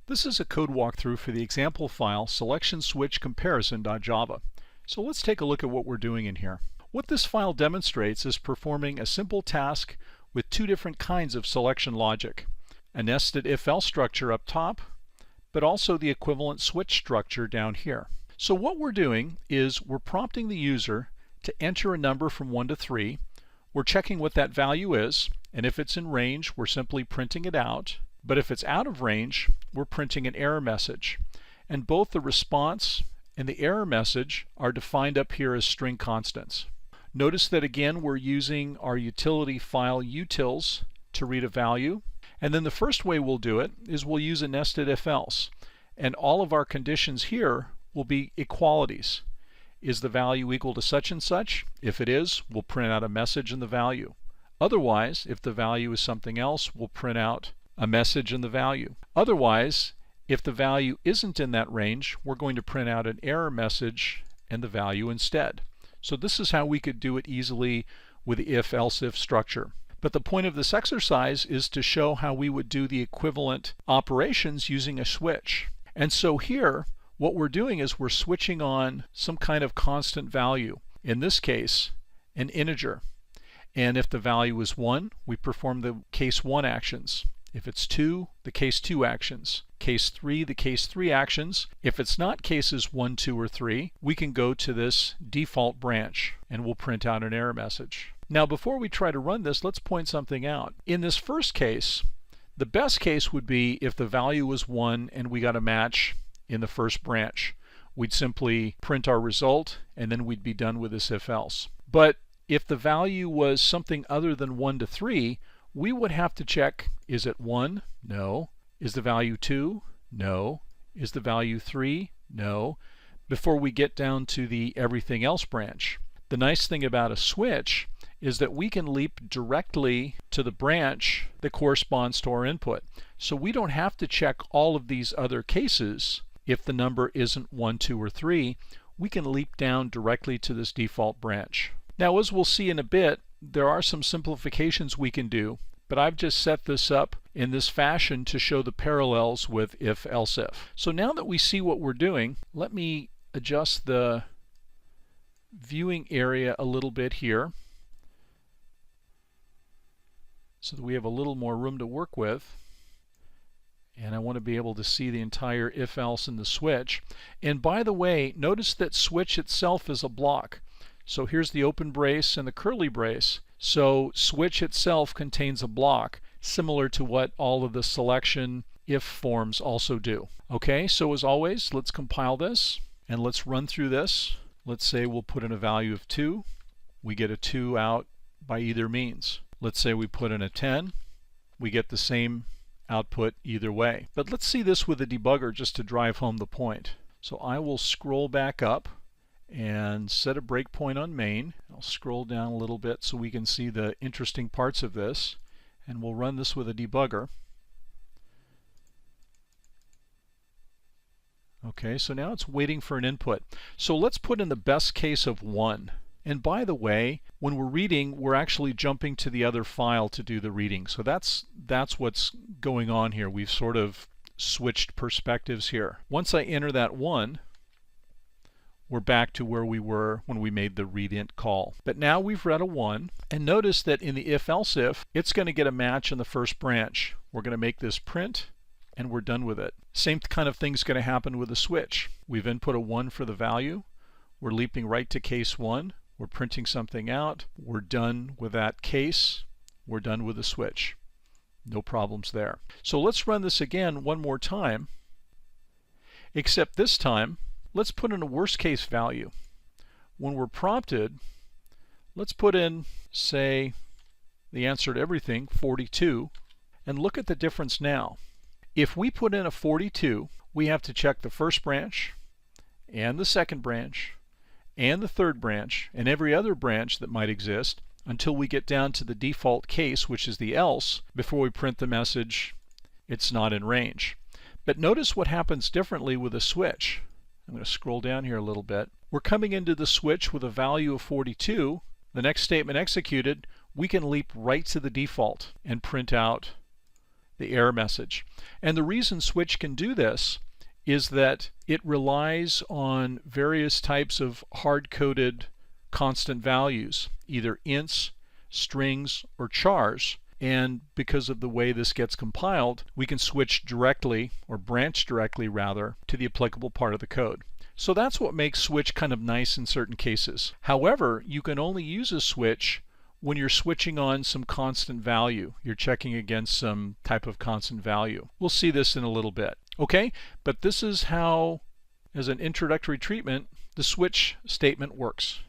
This is a code walkthrough for the example file SelectionSwitchComparison.java. So let's take a look at what we're doing in here. What this file demonstrates is performing a simple task with two different kinds of selection logic. A nested if-else structure up top, but also the equivalent switch structure down here. So what we're doing is we're prompting the user to enter a number from 1 to 3. We're checking what that value is, and if it's in range, we're simply printing it out. But if it's out of range, we're printing an error message. And both the response and the error message are defined up here as string constants. Notice that again we're using our utility file utils to read a value. And then the first way we'll do it is we'll use a nested if-else. And all of our conditions here will be equalities. Is the value equal to such and such? If it is, we'll print out a message and the value. Otherwise, if the value is something else, we'll print out a message and the value. Otherwise, if the value isn't in that range, we're going to print out an error message and the value instead. So this is how we could do it easily with the if-else-if structure. But the point of this exercise is to show how we would do the equivalent operations using a switch. And so here, what we're doing is we're switching on some kind of constant value. In this case, an integer. And if the value is 1, we perform the case 1 actions. If it's 2, the case 2 actions. Case 3, the case 3 actions. If it's not cases 1, 2, or 3, we can go to this default branch and we'll print out an error message. Now before we try to run this, let's point something out. In this first case, the best case would be if the value was 1 and we got a match in the first branch. We'd simply print our result and then we'd be done with this if-else. But if the value was something other than 1 to 3, we would have to check, is it 1? No. Is the value 2? No. Is the value 3? No. Before we get down to the everything else branch. The nice thing about a switch is that we can leap directly to the branch that corresponds to our input. So we don't have to check all of these other cases. If the number isn't 1, 2, or 3, we can leap down directly to this default branch. Now, as we'll see in a bit, there are some simplifications we can do, but I've just set this up in this fashion to show the parallels with if-else-if. So now that we see what we're doing, let me adjust the viewing area a little bit here so that we have a little more room to work with. And I want to be able to see the entire if-else in the switch. And by the way, notice that switch itself is a block. So here's the open brace and the curly brace. So switch itself contains a block, similar to what all of the selection if forms also do. Okay, so as always, let's compile this and let's run through this. Let's say we'll put in a value of 2. We get a 2 out by either means. Let's say we put in a 10. We get the same output either way. But let's see this with a debugger just to drive home the point. So I will scroll back up and set a breakpoint on main. I'll scroll down a little bit so we can see the interesting parts of this, and we'll run this with a debugger. Okay, so now it's waiting for an input. So let's put in the best case of 1. And by the way, when we're reading, we're actually jumping to the other file to do the reading. So that's what's going on here. We've sort of switched perspectives here. Once I enter that 1, we're back to where we were when we made the readInt call. But now we've read a 1, and notice that in the if-else-if, it's going to get a match in the first branch. We're going to make this print, and we're done with it. Same kind of thing's going to happen with a switch. We've input a 1 for the value. We're leaping right to case 1. We're printing something out. We're done with that case. We're done with the switch. No problems there. So let's run this again one more time, except this time, let's put in a worst case value. When we're prompted, let's put in, say, the answer to everything, 42, and look at the difference now. If we put in a 42, we have to check the first branch, and the second branch, and the third branch, and every other branch that might exist until we get down to the default case, which is the else, before we print the message, it's not in range. But notice what happens differently with a switch. I'm going to scroll down here a little bit. We're coming into the switch with a value of 42. The next statement executed, we can leap right to the default and print out the error message. And the reason switch can do this is that it relies on various types of hard-coded constant values, either ints, strings, or chars. And because of the way this gets compiled, we can switch directly, or branch directly rather, to the applicable part of the code. So that's what makes switch kind of nice in certain cases. However, you can only use a switch when you're switching on some constant value. You're checking against some type of constant value. We'll see this in a little bit. Okay, but this is how, as an introductory treatment, the switch statement works.